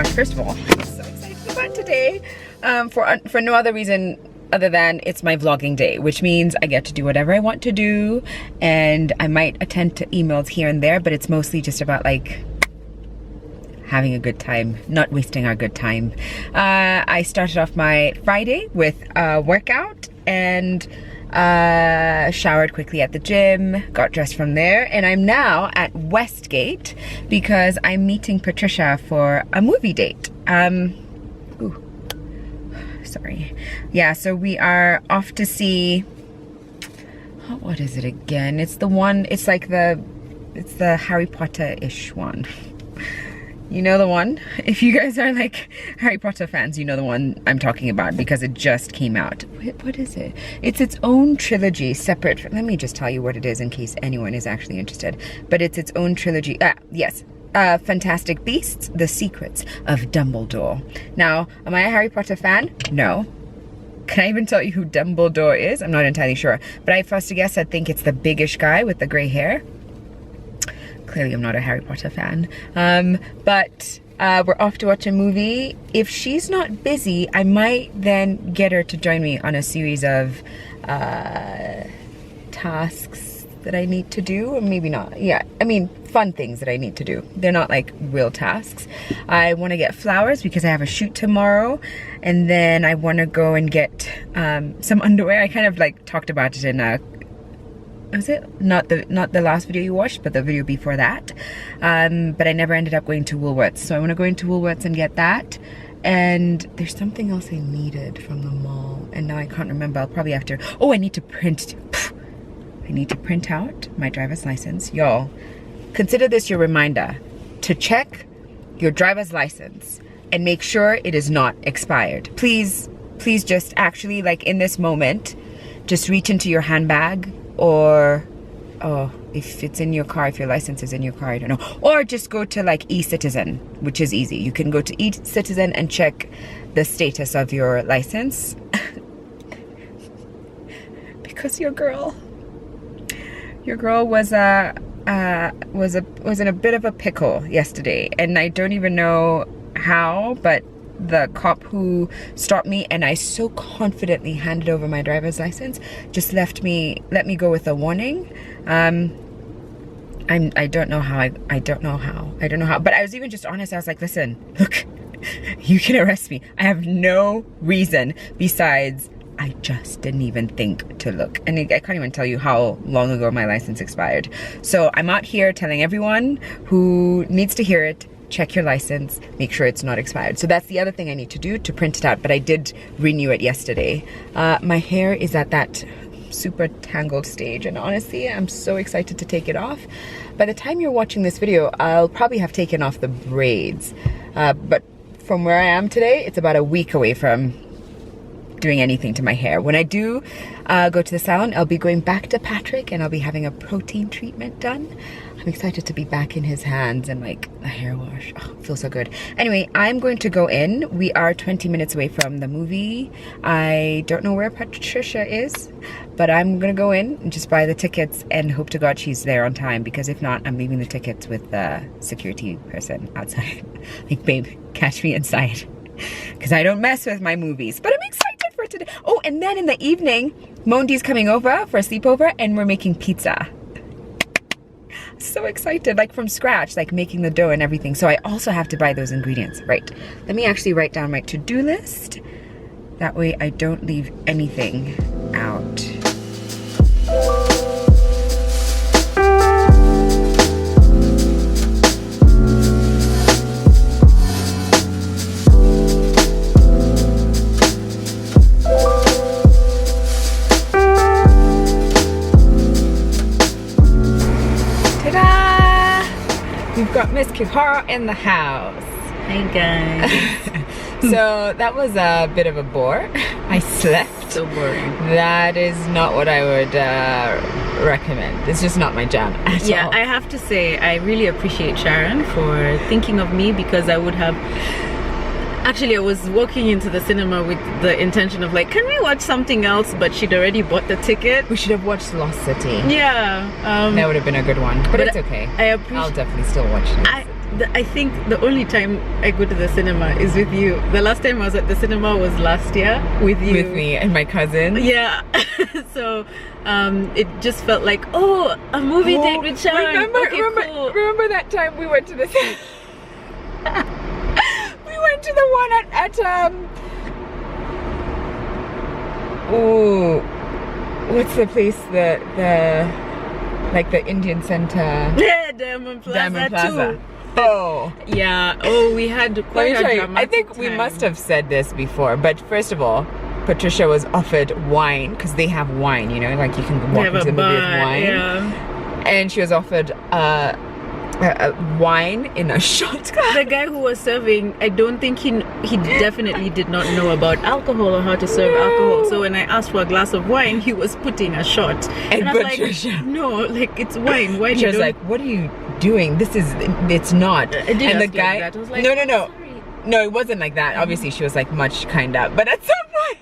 gosh, first of all, I'm so excited about today. For no other reason other than it's my vlogging day, which means I get to do whatever I want to do, and I might attend to emails here and there, but it's mostly just about like having a good time, not wasting our good time. I started off my Friday with a workout and showered quickly at the gym, got dressed from there, and I'm now at Westgate because I'm meeting Patricia for a movie date. Sorry. Yeah, so we are off to see, what is it again? It's the one, it's the Harry Potter-ish one. You know the one? If you guys are like Harry Potter fans, you know the one I'm talking about because it just came out. What is it? It's its own trilogy, separate from, let me just tell you what it is in case anyone is actually interested. But it's its own trilogy. Yes. Fantastic Beasts, The Secrets of Dumbledore. Now, am I a Harry Potter fan? No. Can I even tell you who Dumbledore is? I'm not entirely sure. But I first guess I think it's the biggish guy with the gray hair. Clearly I'm not a Harry Potter fan. But we're off to watch a movie. If she's not busy, I might then get her to join me on a series of tasks that I need to do, or maybe not. Yeah, I mean fun things that I need to do. They're not like real tasks. I want to get flowers because I have a shoot tomorrow, and then I want to go and get some underwear. I kind of like talked about it in was it not the last video you watched, but the video before that, but I never ended up going to Woolworths, so I want to go into Woolworths and get that. And there's something else I needed from the mall, and now I can't remember. I'll probably have to, I need to print out my driver's license. Y'all, consider this your reminder to check your driver's license and make sure it is not expired. Please just actually, like in this moment, just reach into your handbag, or if it's in your car, if your license is in your car, I don't know, or just go to like eCitizen, which is easy. You can go to eCitizen and check the status of your license. Because your girl was in a bit of a pickle yesterday, and I don't even know how, but the cop who stopped me and I so confidently handed over my driver's license just let me go with a warning. I don't know how, but I was even just honest. I was like, listen, look, you can arrest me. I have no reason besides I just didn't even think to look. And I can't even tell you how long ago my license expired. So I'm out here telling everyone who needs to hear it, check your license, make sure it's not expired. So that's the other thing I need to do, to print it out. But I did renew it yesterday. My hair is at that super tangled stage, and honestly, I'm so excited to take it off. By the time you're watching this video, I'll probably have taken off the braids. But from where I am today, it's about a week away from doing anything to my hair. When I do go to the salon, I'll be going back to Patrick and I'll be having a protein treatment done. I'm excited to be back in his hands and like a hair wash. Oh, it feels so good. Anyway, I'm going to go in. We are 20 minutes away from the movie. I don't know where Patricia is, but I'm gonna go in and just buy the tickets and hope to God she's there on time, because if not, I'm leaving the tickets with the security person outside. Like, babe, catch me inside, because I don't mess with my movies. But I'm excited for today. Oh, and then in the evening, Mondi's coming over for a sleepover and we're making pizza. So excited, like from scratch, like making the dough and everything. So I also have to buy those ingredients. Right, let me actually write down my to-do list. That way I don't leave anything out. We've got Miss Kihara in the house. Hey guys. So that was a bit of a bore. I slept. So boring. That is not what I would recommend. It's just not my jam at all. Yeah, I have to say, I really appreciate Sharon for thinking of me, because I would have... Actually, I was walking into the cinema with the intention of like, can we watch something else? But she'd already bought the ticket. We should have watched Lost City. Yeah. That would have been a good one. But it's okay. I'll definitely still watch it. I think the only time I go to the cinema is with you. The last time I was at the cinema was last year with you. With me and my cousin. Yeah. So it just felt like, oh, a movie date with Sharon. Cool. Remember that time we went to the we went to the one at oh, what's the place, the like the Indian center? Yeah, Diamond Plaza. Too. Oh yeah. Oh, we had quite a dramatic I think we must have said this before, but first of all, Patricia was offered wine because they have wine, you know, like you can walk into the movie with wine. Yeah. And she was offered wine in a shot glass. The guy who was serving, I don't think he definitely did not know about alcohol or how to serve alcohol. So when I asked for a glass of wine, he was putting a shot. And I was Patricia, like, no, like it's wine. Why she was like, what are you doing? It's not. And the guy, like that. I was like, no, sorry. no, it wasn't like that. Obviously, she was like much kinder, but at some point.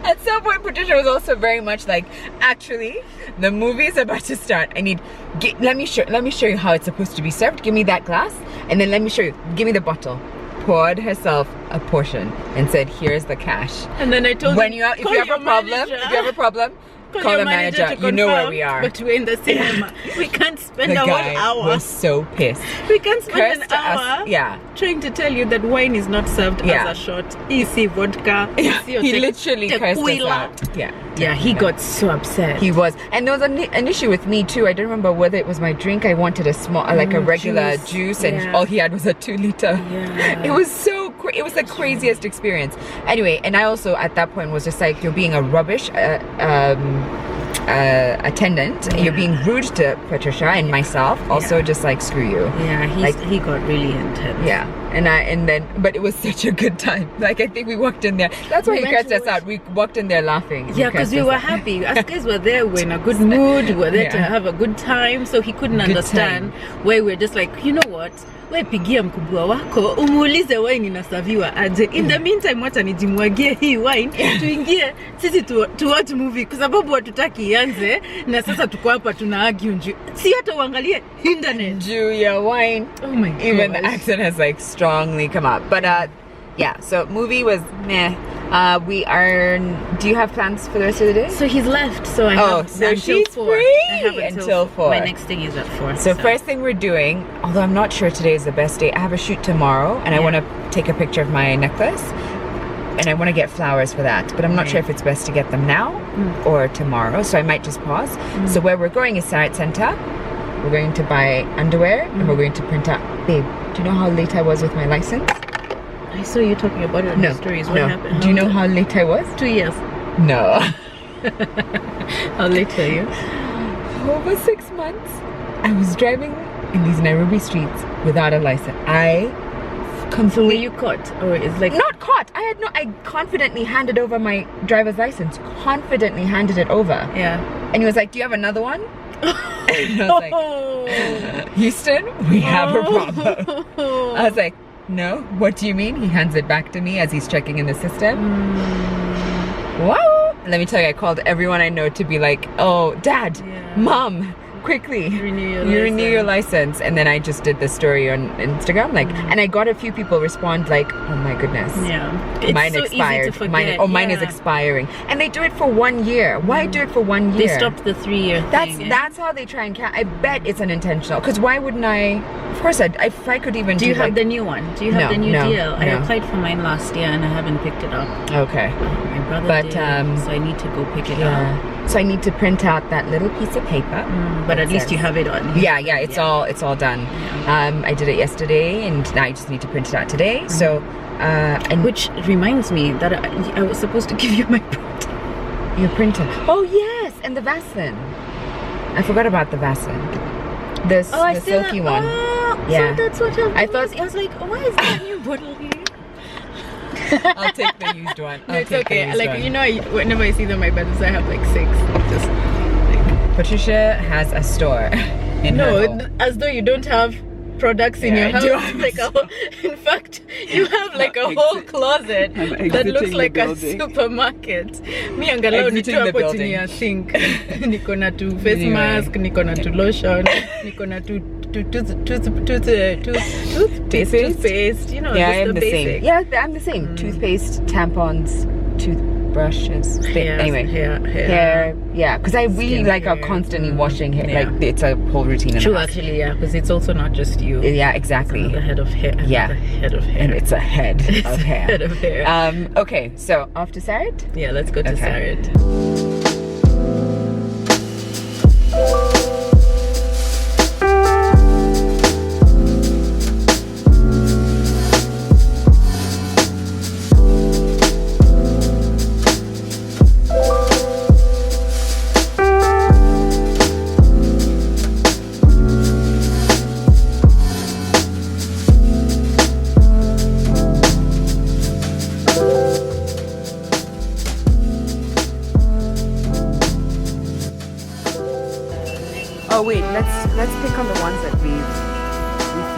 At some point, Patricia was also very much like, actually, the movie is about to start. Let me show you how it's supposed to be served. Give me that glass, and then let me show you. Give me the bottle. Poured herself a portion and said, "Here's the cash." And then I told him, if you have a problem, call the manager. You know where we are. But we're in the cinema. We can't spend the a guy whole hour. was so pissed. We can't spend an hour. Yeah. Trying to tell you that wine is not served as a shot. Easy vodka. He literally cursed us out. Yeah. Yeah, he got so upset. He was. And there was an issue with me too. I don't remember whether it was my drink. I wanted a small, like a regular juice, and all he had was a 2-liter. Yeah. It was so it was the craziest experience. Anyway, and I also at that point was just like, you're being a rubbish attendant. You're being rude to Patricia and myself. Also, just like, screw you. Yeah, he got really intense. Yeah. But it was such a good time. Like, I think we walked in there. That's why he cursed us out. We walked in there laughing. Yeah, because we were happy. Us guys were there. We're in a good mood. We were there to have a good time. So he couldn't understand why we're just like, you know what? We pigia mkubwa wako umuulize wine inasaviwa aje. In the meantime, wacha nijimwagie hii wine tuingie sisi tu watch movie kwa sababu hatutaki ianze na sasa tuko hapa tuna argue njoo. Si hata uangalie internet. Juu ya wine. Oh my god. Even the accent has like strongly come up. But yeah, so movie was meh. Do you have plans for the rest of the day? So he's left, so I have so until she's 4. free I have until 4. My next thing is at 4. So first thing we're doing, although I'm not sure today is the best day, I have a shoot tomorrow and I want to take a picture of my necklace and I want to get flowers for that, but I'm not sure if it's best to get them now or tomorrow, so I might just pause. So where we're going is Sarit Center. We're going to buy underwear and we're going to print out. Babe, do you know how late I was with my license? I saw you talking about it in the stories. What happened? Do you know how late I was? 2 years. No. How late are you? Over 6 months. I was driving in these Nairobi streets without a license. So were you caught? Or it's like... Not caught. I confidently handed over my driver's license. Confidently handed it over. Yeah. And he was like, do you have another one? And I was like, Houston, we have a problem. I was like, no, what do you mean? He hands it back to me as he's checking in the system. Wow. Let me tell you, I called everyone I know to be like, oh, Dad, Mom, quickly renew your license. And then I just did the story on Instagram, like, and I got a few people respond like, oh my goodness, mine so expired. Mine is expiring, and they do it for 1 year. Why do it for 1 year? They stopped the 3-year thing. That's how they try and catch. I bet it's unintentional, because why wouldn't I? Of course, if I could even. Do you have the new one? Do you have the new deal? I No. applied for mine last year and I haven't picked it up. Okay. My brother did, so I need to go pick it up. So I need to print out that little piece of paper. But at least you have it on. Yeah, it's all done. Yeah. I did it yesterday, and now I just need to print it out today. So, and which reminds me that I was supposed to give you my printer. Your printer. Oh yes, and the Vaseline. I forgot about the Vaseline. The silky one. Yeah. So that's what I was like, why is that new bottle here? I'll take the used one. It's okay. Like, you know, whenever I see them, my bedrooms, I have like 6. Just like... Patricia has a store in her home. As though you don't have products in Yeah, your I do house. Like in fact, you have like a whole closet that looks like a supermarket. Me angalau Exiting nitu the hapo building. chini ya sink. Niko na tu face mask, niko na tu lotion, niko na tu toothpaste, you know, Yeah, just I'm the the basics. same. Yeah, I'm the same. Toothpaste, tampons, toothbrushes, anyway, hair. Yeah, because I really like hair. constantly washing hair. Yeah. Like it's a whole routine. True, actually, yeah, because it's also not just you. Yeah, exactly. The head of hair. Yeah. Head of hair. And it's a head of hair. Head of hair. Okay, so off to Sarit? Yeah, let's go to Okay. Sarit. Oh wait, let's pick on the ones that we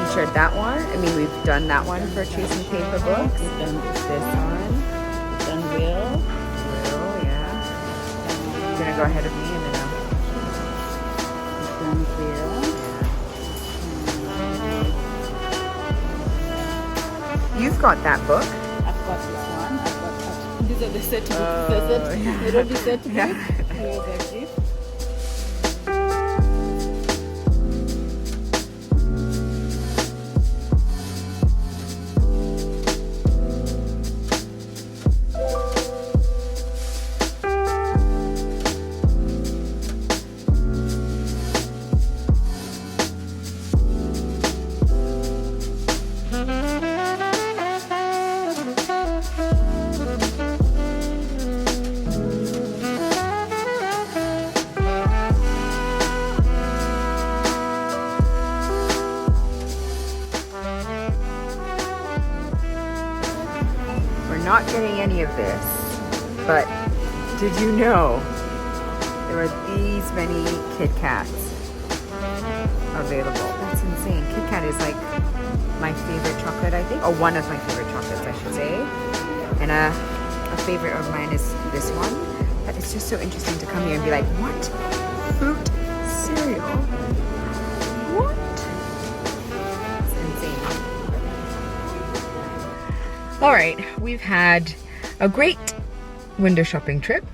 featured. That one. I mean, we've done that one for Chasing Paper Books. We've done This one. We've done Will. Will, yeah. You're gonna go ahead of me and then We've done Will. you've got that book. I've got this one. I've got these are the set books. Yeah. It'll be set books. Yeah. Here's a gift. Not getting any of this, but did you know there are these many Kit Kats available? That's insane. Kit Kat is like my favorite chocolate, I think, or one of my favorite chocolates, I should say. And a favorite of mine is this one. But it's just so interesting to come here and be like, what? Fruit cereal? What? It's insane. All right, we've had a great window shopping trip.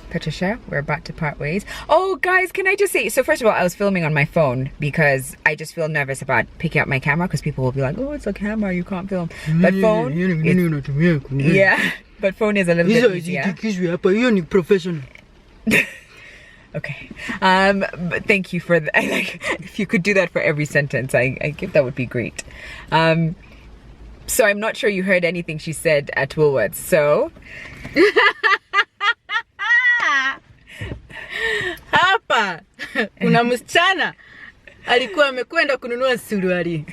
Patricia, we're about to part ways. Oh, guys, can I just say, so first of all, I was filming on my phone because I just feel nervous about picking up my camera because people will be like, oh, it's a camera, you can't film. But phone, yeah, but phone is a little bit easier. Okay, but thank you for the, like, if you could do that for every sentence, I think that would be great. So I'm not sure you heard anything she said at Woolworths, so. Hapa kuna msichana alikuwa amekwenda kununua suruali.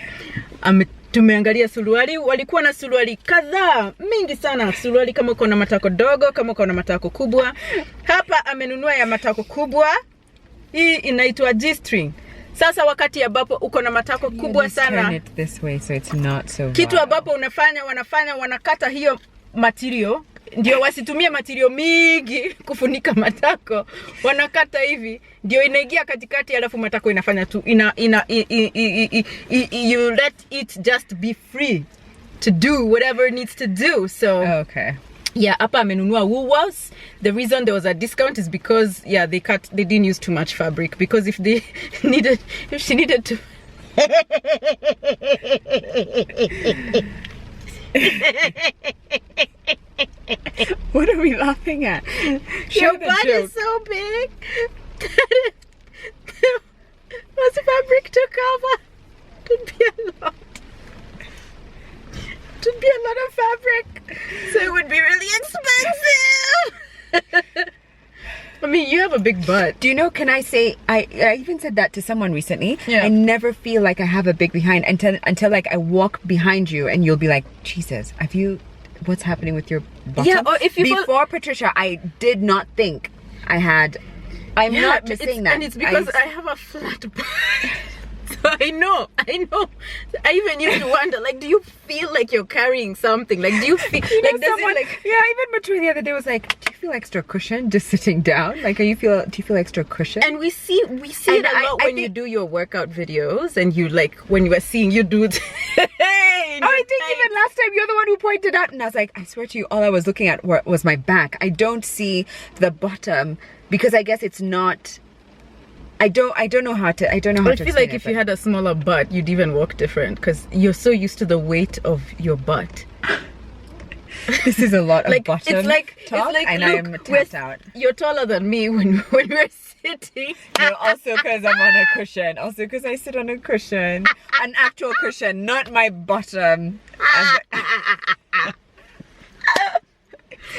Tumeangalia suruali, walikuwa na suruali kadhaa, mingi sana. Suruali kama uko na matako dogo, kama uko na matako kubwa. Hapa amenunua ya matako kubwa. Hii inaitwa G-string. Sasa wakati ambapo uko na matako kubwa sana, turn it this way so it's not so kitu ambapo wanakata hiyo material, ndio wasitumie material mingi kufunika matako, wanakata hivi ndio inaingia katikati, alafu matako inafanya tu you let it just be free to do whatever it needs to do. So okay, yeah, hapa amenunua Woolworths. The reason there was a discount is because they didn't use too much fabric, because if she needed to what are we laughing at? Your butt is so big that once the fabric took over, it would be a lot. It would be a lot of fabric, so it would be really expensive. I mean, you have a big butt. Do you know, can I say, I even said that to someone recently. Yeah. I never feel like I have a big behind until like I walk behind you and you'll be like, Jesus, what's happening with your bottom? Yeah, or if you before Patricia, I did not think I had. I'm not just saying that. And it's because I have a flat butt. So I know. I even used to wonder, like, do you feel like you're carrying something? Like, do you feel like does someone, it like? yeah, even Mature the other day was like, do you feel extra cushion just sitting down? Like, do you feel extra cushion? And we see it a lot when you do your workout videos, and you like when you were seeing you do it. I think even last time you're the one who pointed out, and I was like, I swear to you, all I was looking at was my back. I don't see the bottom because I guess it's not. I don't know how to. I feel like if you had a smaller butt, you'd even walk different because you're so used to the weight of your butt. This is a lot of bottom it's like and look, I'm tapped out. You're taller than me when we're sitting. No, also because I'm on a cushion. Also because I sit on a cushion, an actual cushion, not my bottom.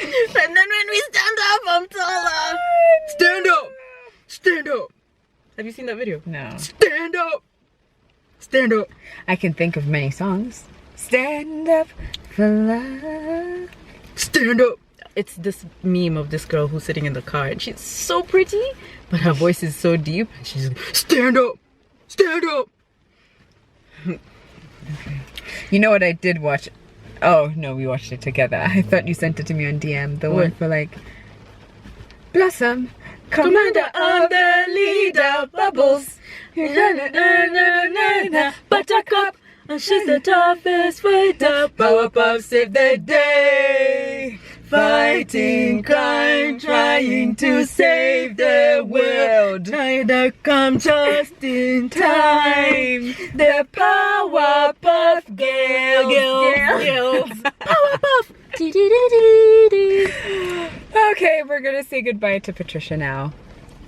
And then when we stand up, I'm taller. Stand up. Stand up. Have you seen that video? No. Stand up. Stand up. I can think of many songs. Stand up for love. Stand up. It's this meme of this girl who's sitting in the car and she's so pretty, but her voice is so deep. And she's like, stand up. Stand up. Okay. You know what I did watch? Oh no, we watched it together. I thought you sent it to me on DM. The one for like Blossom, Commander of the Leader, Bubbles. Buttercup, she's the toughest fighter. Powerpuff save the day. Fighting crime, trying to save the world. Trying to come just in time. The Powerpuff Girls. Powerpuff. Okay, we're gonna say goodbye to Patricia now.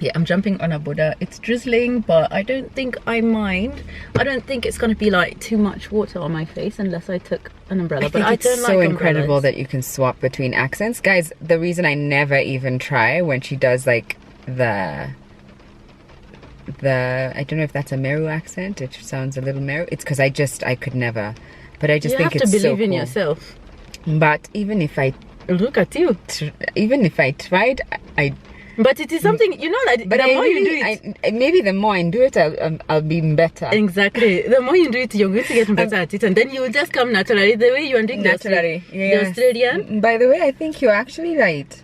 Yeah, I'm jumping on a Buddha. It's drizzling, but I don't think I mind. I don't think it's gonna be like too much water on my face unless I took an umbrella. But I don't it's like so umbrellas. incredible that you can swap between accents, guys. The reason I never even try when she does like the I don't know if that's a Meru accent. It sounds a little Meru. It's because I could never. But I just think it's so cool. You have to believe in yourself. But even if I look at you, even if I tried, But it is something, you know, that but the more you do it, maybe the more I do it, I'll be better. Exactly. The more you do it, you're going to get better at it, and then you will just come naturally. The way you are doing naturally, the Australian. By the way, I think you're actually right.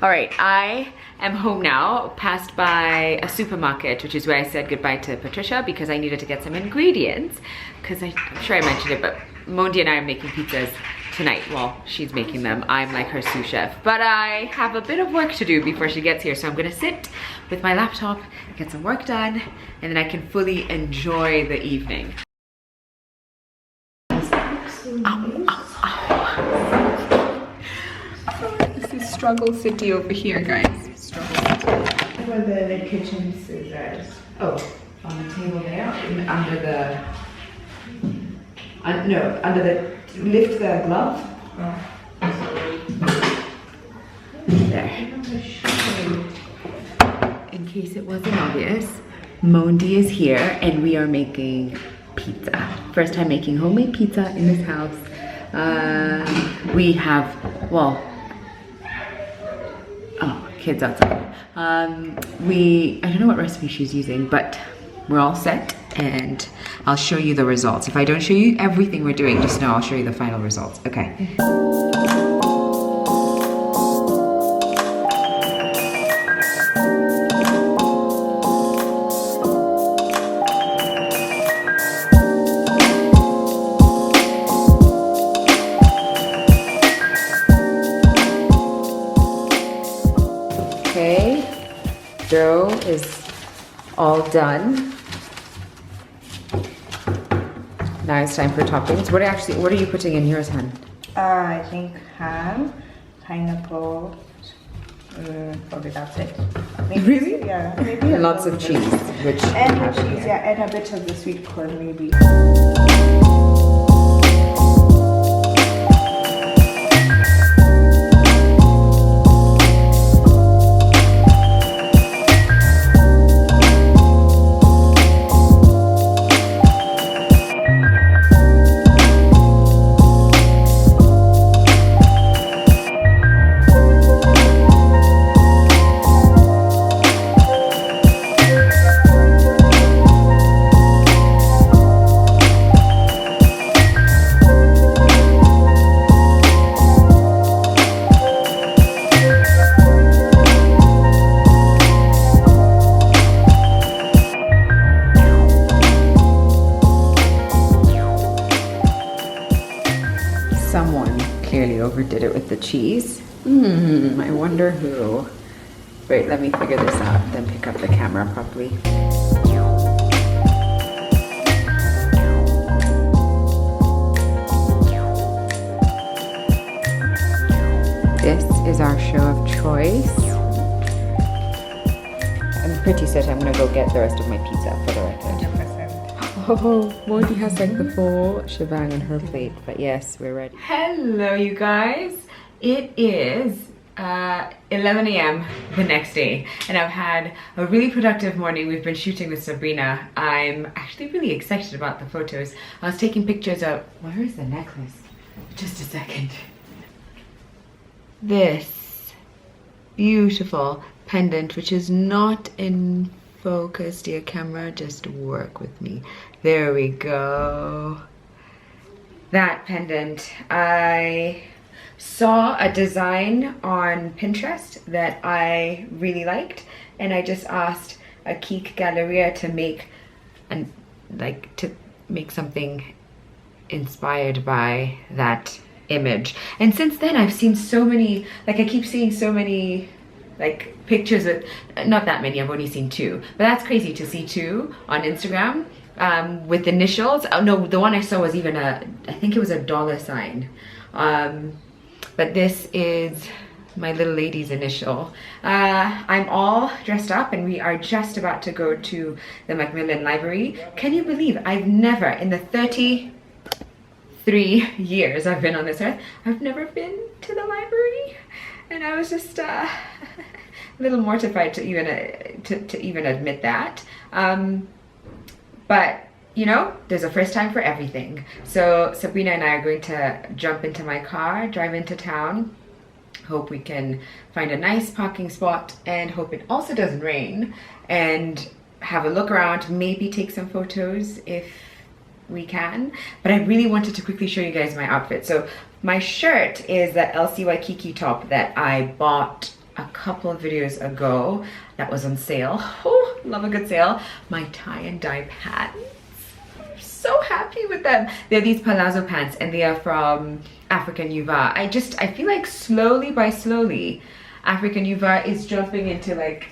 All right, I am home now, passed by a supermarket, which is where I said goodbye to Patricia because I needed to get some ingredients, because I'm sure I mentioned it, but Mundia and I are making pizzas tonight. Well, she's making them. I'm like her sous chef, but I have a bit of work to do before she gets here, so I'm gonna sit with my laptop, get some work done, and then I can fully enjoy the evening. This is Struggle City over here, guys. Struggle City. Where the kitchen scissors? Oh, on the table there, under the. No, under the. Lift the glove. There. In case it wasn't obvious, Mondi is here and we are making pizza. First time making homemade pizza in this house. We have, well, kids outside. I don't know what recipe she's using, but we're all set and I'll show you the results. If I don't show you everything we're doing, just know I'll show you the final results. Okay. Okay, dough is all done. Now it's time for toppings. What are you putting in yours, Han? I think ham, pineapple, probably that's it. Maybe, Really? Yeah, maybe. And lots of cheese, which And we have the cheese, here. yeah, and a bit of the sweet corn, maybe. really overdid it with the cheese. I wonder who. Wait, let me figure this out, then pick up the camera properly. This is our show of choice. I'm pretty certain I'm gonna go get the rest of my pizza for the record. Oh, Modi has like the full shebang on her plate, but yes, we're ready. Hello, you guys. It is 11 a.m. the next day, and I've had a really productive morning. We've been shooting with Sabrina. I'm actually really excited about the photos. I was taking pictures of, where is the necklace? Just a second. This beautiful pendant, which is not in focus, dear camera, just work with me. There we go. That pendant, I saw a design on Pinterest that I really liked, and I just asked Aqeeq Galleria to make something inspired by that image. And since then I've seen so many, like I keep seeing so many like pictures with, not that many, I've only seen 2, but that's crazy to see 2 on Instagram with initials. Oh no, the one I saw was even I think it was a $sign. But this is my little lady's initial. I'm all dressed up and we are just about to go to the Macmillan Library. Can you believe I've never, in the 33 years I've been on this earth, I've never been to the library? And I was just a little mortified to even admit that. But you know, there's a first time for everything. So Sabrina and I are going to jump into my car, drive into town, hope we can find a nice parking spot, and hope it also doesn't rain, and have a look around, maybe take some photos if we can. But I really wanted to quickly show you guys my outfit. So my shirt is the Elsie Waikiki top that I bought a couple of videos ago that was on sale. Oh, love a good sale. My tie and dye pants. So happy with them. They're these palazzo pants and they are from African Yuva. I feel like slowly African Yuva is jumping into like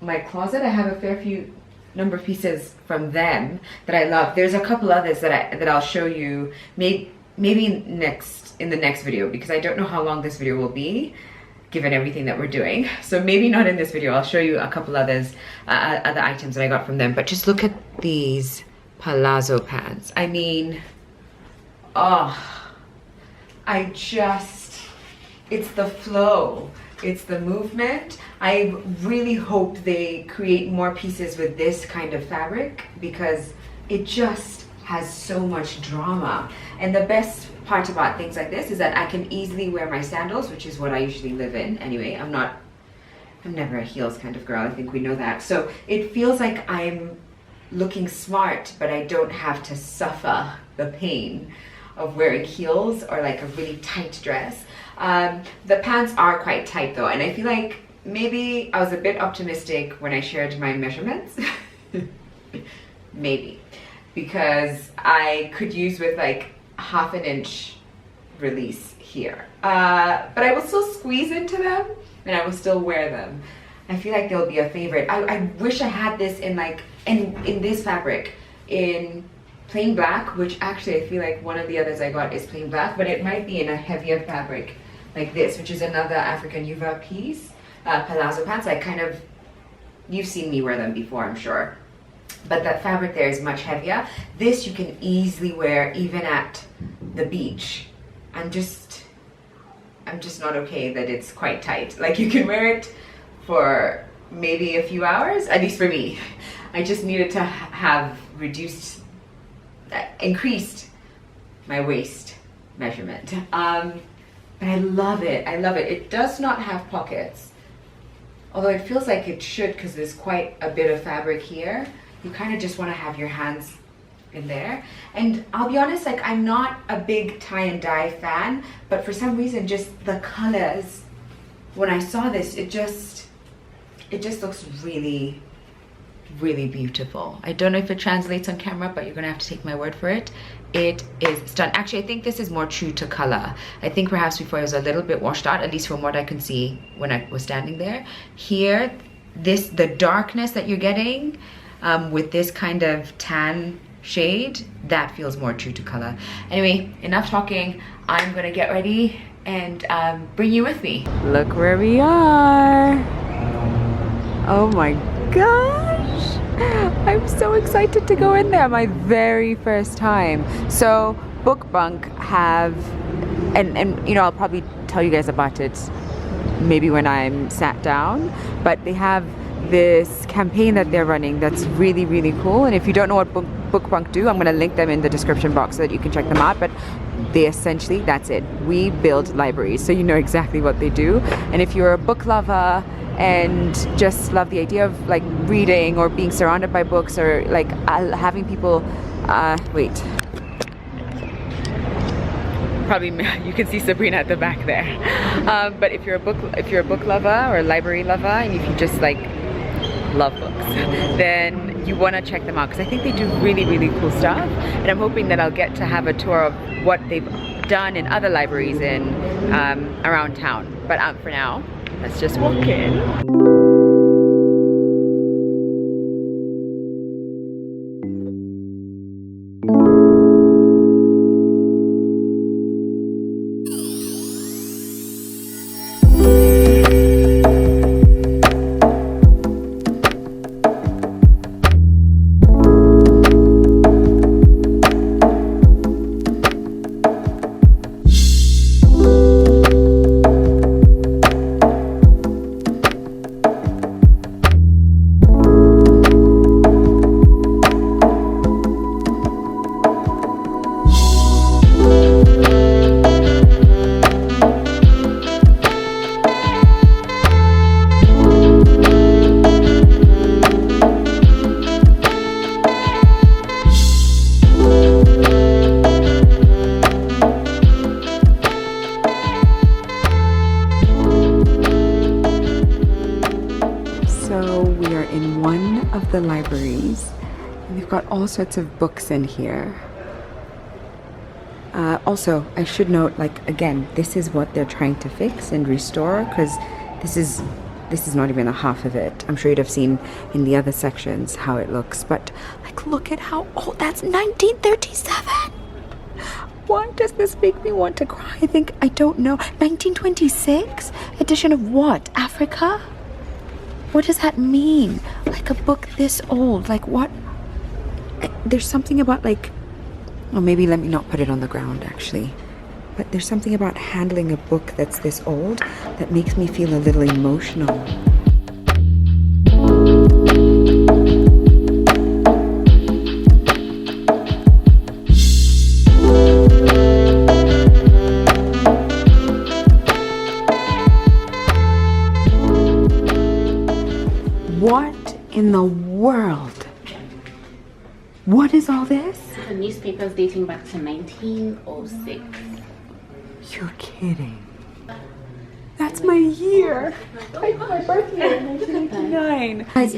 my closet. I have a fair few number of pieces from them that I love. There's a couple others that I'll show you maybe in the next video, because I don't know how long this video will be given everything that we're doing. So maybe not in this video. I'll show you a couple others, other items that I got from them. But just look at these palazzo pants. I mean, oh, it's the flow, it's the movement. I really hope they create more pieces with this kind of fabric, because it just has so much drama. And the best part about things like this is that I can easily wear my sandals, which is what I usually live in anyway. I'm never a heels kind of girl, I think we know that. So it feels like I'm looking smart, but I don't have to suffer the pain of wearing heels or like a really tight dress. The pants are quite tight though, and I feel like maybe I was a bit optimistic when I shared my measurements. Maybe, because I could use with like ½ an inch release here. But I will still squeeze into them and I will still wear them. I feel like they'll be a favorite. I wish I had this in like, in this fabric, in plain black, which actually I feel like one of the others I got is plain black, but it might be in a heavier fabric like this, which is another African Yuva piece, palazzo pants. You've seen me wear them before, I'm sure. But that fabric there is much heavier. This you can easily wear even at the beach. I'm just not okay that it's quite tight. Like you can wear it for maybe a few hours, at least for me. I just needed to have increased my waist measurement. But I love it, I love it. It does not have pockets, although it feels like it should, because there's quite a bit of fabric here. You kind of just want to have your hands in there. And I'll be honest, like I'm not a big tie and dye fan, but for some reason just the colors, when I saw this, it just looks really, really beautiful. I don't know if it translates on camera, but you're gonna have to take my word for it. It is stunning. Actually, I think this is more true to color. I think perhaps before it was a little bit washed out, at least from what I can see when I was standing there. Here, the darkness that you're getting with this kind of tan shade, that feels more true to color. Anyway, enough talking. I'm gonna get ready and bring you with me. Look where we are. Oh my gosh, I'm so excited to go in there. My very first time. So Bookbunk have, and you know, I'll probably tell you guys about it maybe when I'm sat down, but they have this campaign that they're running that's really, really cool. And if you don't know what Bookbunk do, I'm going to link them in the description box so that you can check them out. But they essentially, that's it. We build libraries, so you know exactly what they do. And if you're a book lover and just love the idea of like reading or being surrounded by books, or like having people, wait. Probably you can see Sabrina at the back there. But if you're a book lover or a library lover, and if you just like love books, then you want to check them out, because I think they do really, really cool stuff. And I'm hoping that I'll get to have a tour of what they've done in other libraries in around town. But for now, let's just walk in. The libraries, and they've got all sorts of books in here. Also, I should note, like, again, this is what they're trying to fix and restore, because this is not even a half of it. I'm sure you'd have seen in the other sections how it looks, but like, look at how old. That's 1937. Why does this make me want to cry? I don't know. 1926 edition of what? Africa? What does that mean? Like a book this old, like what? There's something about like, or maybe let me not put it on the ground actually, but there's something about handling a book that's this old that makes me feel a little emotional. What in the world? What is all this? The newspapers dating back to 1906. You're kidding. That's my year. Like my birthday in 1989. Guys,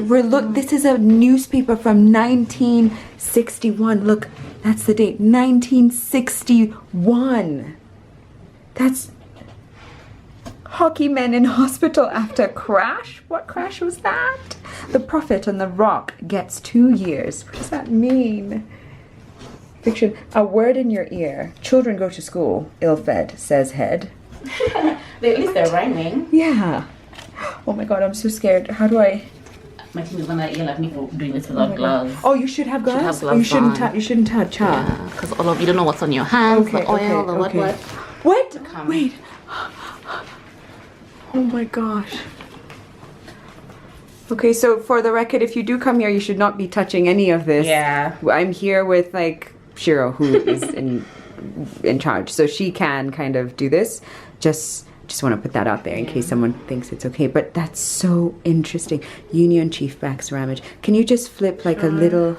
this is a newspaper from 1961. Look, that's the date. 1961. That's hockey men in hospital after crash. What crash was that? The Prophet on the Rock gets 2 years. What does that mean? Fiction. A word in your ear. Children go to school. Ill-fed, says head. At least they're rhyming. Yeah. Oh my god, I'm so scared. How do I? My team is gonna yell at me for doing this without gloves. Oh, you should have gloves. Should have gloves you shouldn't touch, huh? Yeah, because all of you don't know what's on your hands, the oil, the what. What? Wait. Oh my gosh. Okay, so for the record, if you do come here, you should not be touching any of this. Yeah. I'm here with like Shiro, who is in charge, so she can kind of do this. Just want to put that out there in case someone thinks it's okay. But that's so interesting. Union Chief backs Ramage. Can you just flip like a little?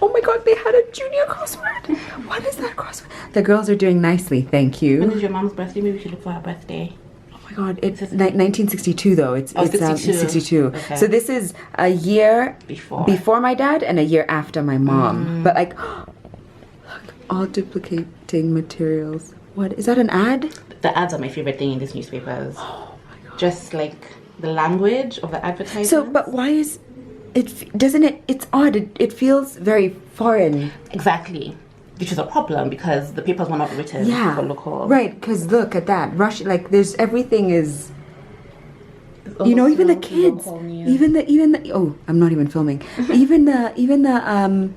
Oh my god, they had a junior crossword. What is that crossword? The girls are doing nicely, thank you. When is your mom's birthday? Maybe we should look for her birthday. Oh my God, it's 1962 though. It's 62. 62. Okay. So this is a year Before my dad and a year after my mom. But like, look, all duplicating materials. What is that? An ad? The ads are my favorite thing in these newspapers. Oh my God. Just like the language of the advertising. So, but why is it? Doesn't it? It's odd. It feels very foreign. Exactly. Which is a problem because the papers were not written for local. Right, because look at that. Russia, like there's everything is, you know, even the kids, even the oh, I'm not even filming. even the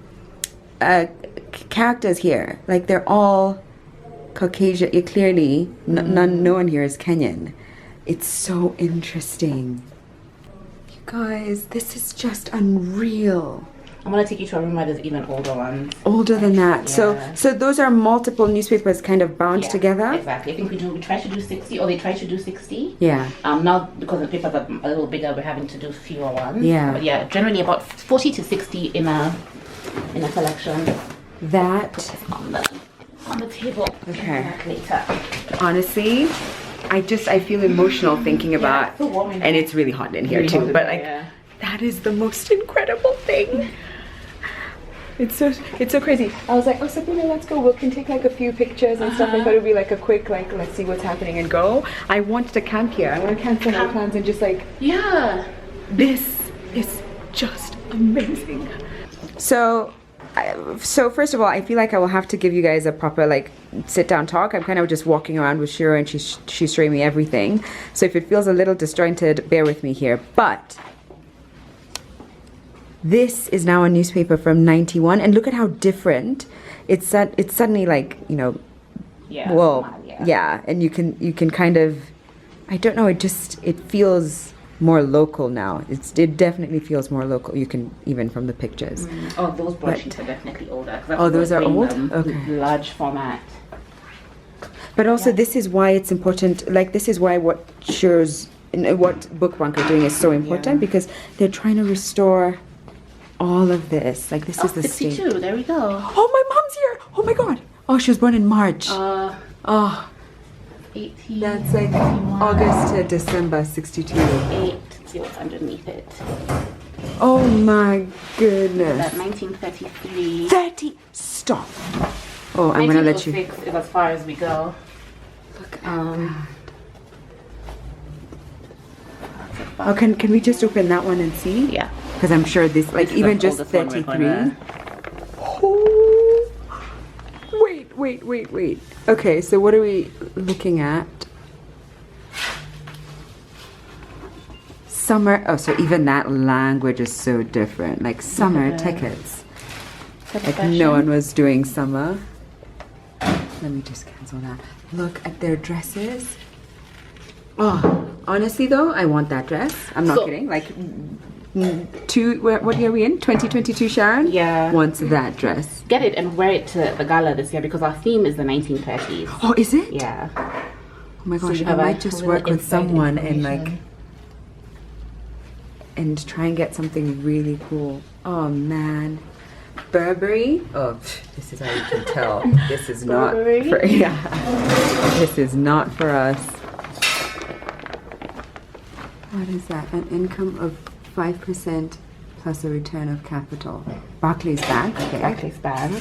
characters here, like they're all Caucasian. Clearly, no one here is Kenyan. It's so interesting. You guys, this is just unreal. I'm gonna take you to a room where there's even older ones. Older than that. Yeah. So those are multiple newspapers kind of bound together. Exactly. I think we try to do 60, or they try to do 60. Yeah. Now because the papers are a little bigger, we're having to do fewer ones. Yeah. But yeah, generally about 40 to 60 in a collection. That On the table. Okay. Later. honestly, I feel emotional thinking about, it's so warm in and here. it's really hot in here Really hot too. in But here, like, yeah. that is the most incredible thing. It's so crazy. I was like, oh Sabrina, let's go. We can take like a few pictures and stuff. I thought it would be like a quick like, let's see what's happening and go. I wanted to camp here. I want to cancel my plans and just like, Yeah. this is just amazing. So first of all, I feel like I will have to give you guys a proper like sit down talk. I'm kind of just walking around with Shira and she's showing me everything. So if it feels a little disjointed, bear with me here. But this is now a newspaper from 91, and look at how different it's suddenly like, you know, Yeah. well, yeah, and you can kind of, I don't know, it feels more local now. It definitely feels more local. You can, even from the pictures. Oh, those broadsheets are definitely older. Oh, those are old? Okay. Large format. But also, this is why it's important. Like, this is why what Bookbunk are doing is so important, because they're trying to restore all of this. Like, this is the 62. state. There we go. Oh, my mom's here. Oh my God. Oh, she was born in March. Oh, 18. that's like August to December 62. 8. See what's underneath it. Oh my goodness. That 1933. 30. Stop. Oh, I'm gonna let you. 1906 is as far as we go. Look. Oh, can we just open that one and see? Yeah. Because I'm sure this, like, This is even the just oldest one we're 33. gonna- Oh. Wait. Okay, so what are we looking at? Summer. Oh, so even that language is so different. Like summer tickets. Like no one was doing summer. Let me just cancel that. Look at their dresses. Oh, honestly though, I want that dress. I'm not kidding. Like, what year are we in? 2022, Sharon? Yeah. Wants that dress. Get it and wear it to the gala this year because our theme is the 1930s. Oh, is it? Yeah. Oh my So gosh, you I have might a just little work with inside someone and like, information. and try and get something really cool. Oh man. Burberry. Oh, this is how you can tell. This is not Burberry? for, yeah. This is not for us. What is that? An income of 5% plus a return of capital. Barclays Bank. Okay. Barclays Bank.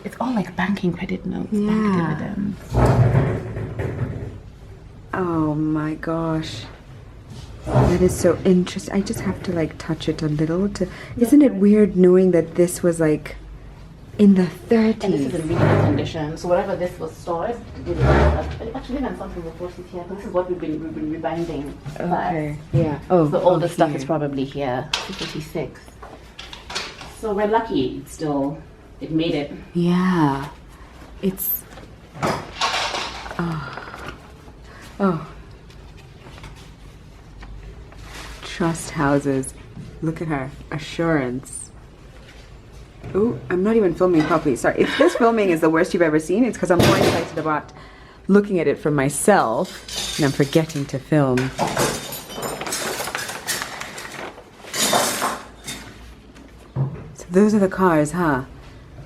It's all like banking credit notes, bank Yeah. dividends. Oh my gosh. That is so interesting. I just have to like touch it a little to, isn't it weird knowing that this was like in the 30s? And this is in really good condition. So whatever this was stored, actually even something reported here. This is what we've been rebinding. Okay. Yeah. Oh. The older stuff here. is probably here. 56. So we're lucky. It made it. Yeah. It's. Oh. Trust houses. Look at her. Assurance. Oh, I'm not even filming properly. Sorry. If this filming is the worst you've ever seen, it's because I'm more excited about looking at it for myself and I'm forgetting to film. So those are the cars, huh?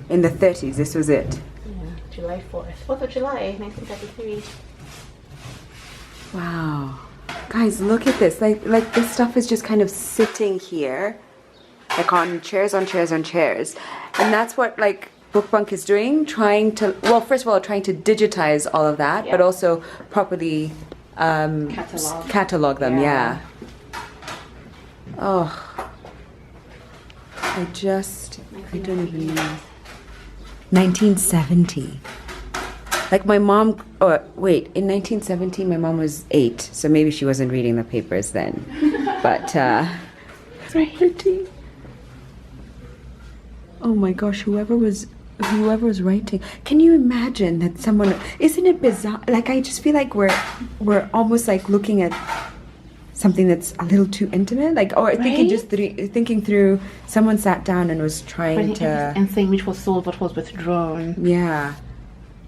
In the 30s, this was it. Yeah, July 4th. 4th of July, 1933. Wow. Guys, look at this. Like this stuff is just kind of sitting here, like on chairs, on chairs, on chairs. And that's what like Bookbunk is doing, trying to, well, first of all, trying to digitize all of that, but also properly catalog them, yeah. Oh, I don't even know. 1970. Like my mom, oh wait, in 1917 my mom was 8, so maybe she wasn't reading the papers then. But, so pretty. Oh my gosh, whoever was writing, can you imagine that someone, isn't it bizarre? Like I just feel like we're almost like looking at something that's a little too intimate, like, or thinking through, someone sat down and was trying to, and saying which was sold, what was withdrawn. Yeah.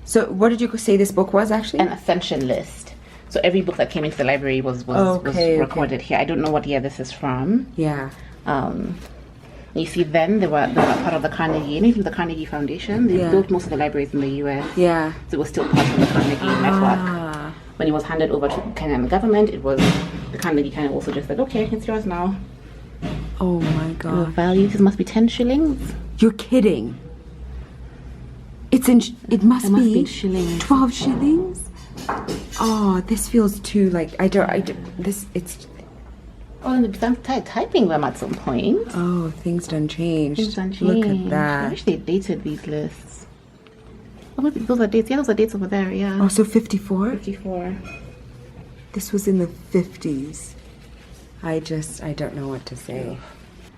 So what did you say this book was actually? An ascension list. So every book that came into the library was recorded here. I don't know what year this is from. Yeah. You see, then they were part of the Carnegie, the Carnegie Foundation. They built most of the libraries in the US. Yeah. So it was still part of the Carnegie network. When it was handed over to Kenyan government, it was the Carnegie kind of also just said, okay, it's yours now. Oh my god. The value, this must be 10 shillings. You're kidding. It must be shillings. 12 shillings? Oh, this feels too like, it's... Oh, and they started typing them at some point. Oh, things done changed. Things done changed. Look at that. I wish they dated these lists. Oh, maybe those are dates. Yeah, those are dates over there, yeah. Oh, so 54? 54. This was in the 50s. I don't know what to say.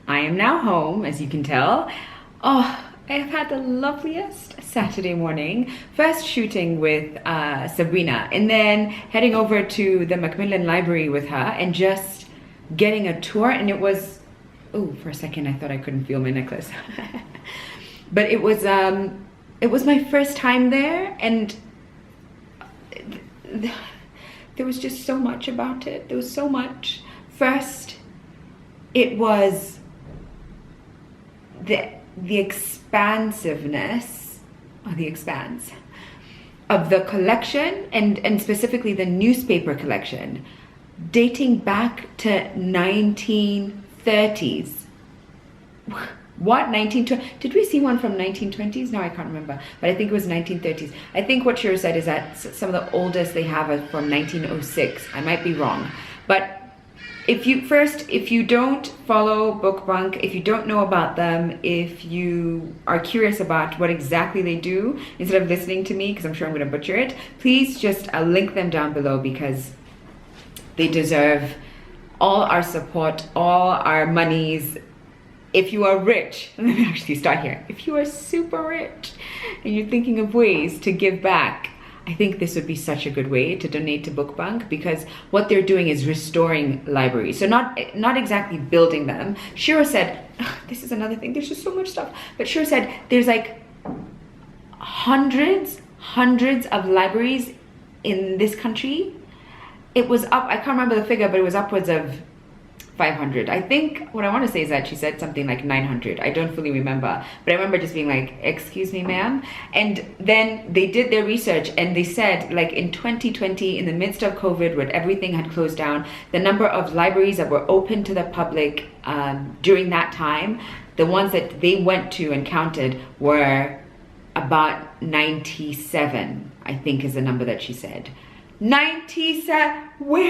I am now home, as you can tell. Oh, I have had the loveliest Saturday morning. First shooting with Sabrina, and then heading over to the Macmillan Library with her and just getting a tour. And it was, oh, for a second I thought I couldn't feel my necklace. But it was my first time there, and there was just so much about it. There was so much. First, it was the expansiveness, or the expanse of the collection, and specifically the newspaper collection, dating back to 1930s. What, 1920? Did we see one from 1920s? No, I can't remember, but I think it was 1930s. I think what Shira said is that some of the oldest they have are from 1906. I might be wrong, but if you don't follow Bookbunk, if you don't know about them, if you are curious about what exactly they do, instead of listening to me, because I'm sure I'm going to butcher it, please just link them down below, because they deserve all our support, all our monies. If you are rich, let me actually start here. If you are super rich and you're thinking of ways to give back, I think this would be such a good way to donate to Bookbunk, because what they're doing is restoring libraries. So not exactly building them. Shira said, this is another thing, there's just so much stuff. But Shira said there's like hundreds of libraries in this country. It was up, I can't remember the figure, but it was upwards of 500. I think what I want to say is that she said something like 900. I don't fully remember, but I remember just being like, excuse me, ma'am. And then they did their research, and they said, like, in 2020, in the midst of COVID, when everything had closed down, the number of libraries that were open to the public during that time, the ones that they went to and counted were about 97, I think is the number that she said. 97, what?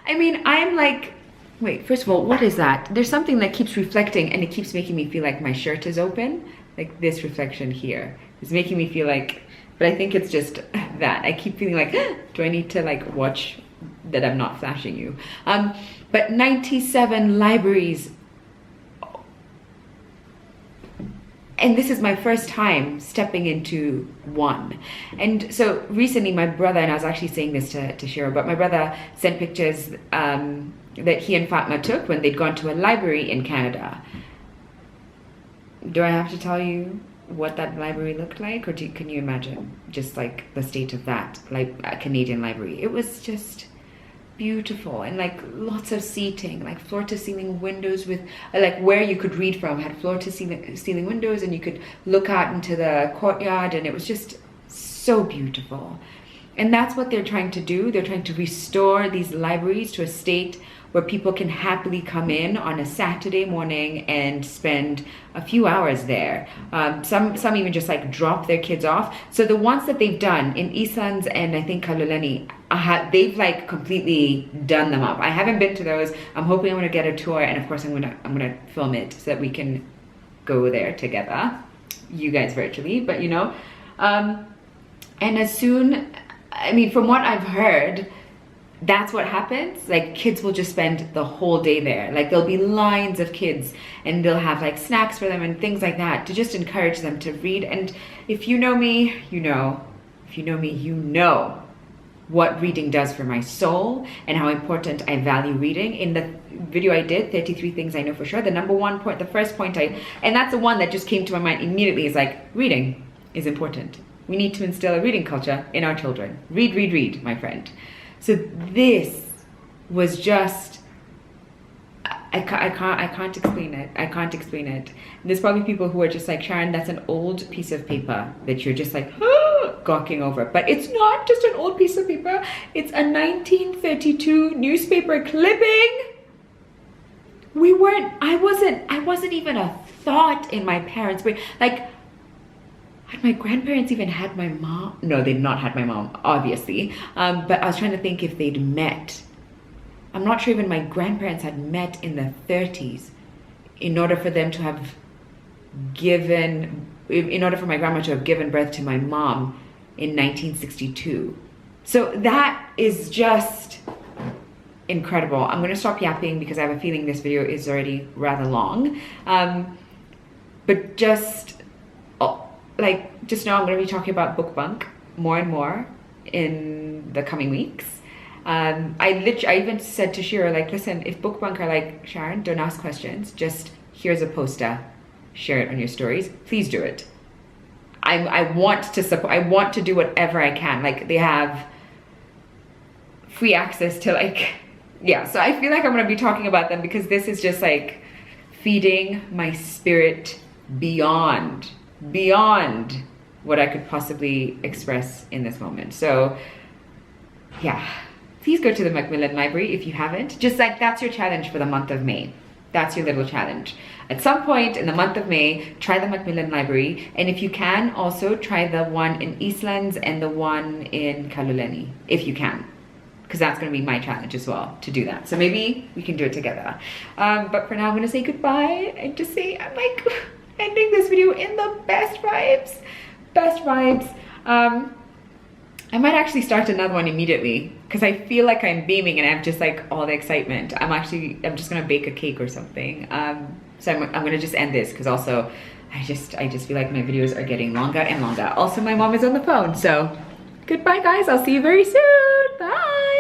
I mean, I'm like, wait, first of all, what is that? There's something that keeps reflecting, and it keeps making me feel like my shirt is open. Like this reflection here is making me feel like, but I think it's just that. I keep feeling like, do I need to like watch that I'm not flashing you? But 97 libraries. And this is my first time stepping into one. And so recently my brother, and I was actually saying this to Shira, but my brother sent pictures that he and Fatma took when they'd gone to a library in Canada. Do I have to tell you what that library looked like? Or can you imagine just like the state of that, like a Canadian library? It was just beautiful, and like lots of seating, like floor to ceiling windows with like where you could read from had floor to ceiling windows, and you could look out into the courtyard, and it was just so beautiful. And that's what they're trying to do. They're trying to restore these libraries to a state where people can happily come in on a Saturday morning and spend a few hours there. Some even just like drop their kids off. So the ones that they've done in Eastlands and I think Kaloleni, they've like completely done them up. I haven't been to those. I'm hoping I'm gonna get a tour, and of course I'm gonna film it so that we can go there together, you guys virtually, but you know. And as soon, I mean, from what I've heard, that's what happens. Like kids will just spend the whole day there. Like there'll be lines of kids and they'll have like snacks for them and things like that to just encourage them to read. And if you know me, you know. If you know me, you know what reading does for my soul and how important I value reading. In the video I did, 33 things I know for sure, the number one point, the first point and that's the one that just came to my mind immediately, is like, reading is important. We need to instill a reading culture in our children. Read, read, read, my friend. So this was just, I can't explain it. I can't explain it. There's probably people who are just like, Sharon, that's an old piece of paper that you're just like gawking over. But it's not just an old piece of paper. It's a 1932 newspaper clipping. I wasn't even a thought in my parents' brain. Like, had my grandparents even had my mom? No, they'd not had my mom, obviously. But I was trying to think if they'd met. I'm not sure even my grandparents had met in the 30s in order for them to have in order for my grandma to have given birth to my mom in 1962. So that is just incredible. I'm gonna stop yapping because I have a feeling this video is already rather long. But just know I'm going to be talking about Bookbunk more and more in the coming weeks. I even said to Shira, like, listen, if Bookbunk are like, Sharon, don't ask questions, just here's a poster, share it on your stories, please do it. I want to support, I want to do whatever I can. Like, they have free access to, like, yeah, so I feel like I'm going to be talking about them because this is just like feeding my spirit beyond what I could possibly express in this moment. So yeah, please go to the Macmillan Library if you haven't. Just like, that's your challenge for the month of May. That's your little challenge. At some point in the month of May, try the Macmillan Library. And if you can, also try the one in Eastlands and the one in Kaloleni, if you can. Because that's going to be my challenge as well, to do that. So maybe we can do it together. But for now, I'm going to say goodbye and just say, I'm like ending this video in the best vibes. Best vibes. I might actually start another one immediately because I feel like I'm beaming and I have just like all the excitement. I'm just gonna bake a cake or something. So I'm gonna just end this because also I just feel like my videos are getting longer and longer. Also, my mom is on the phone, so goodbye guys. I'll see you very soon. Bye.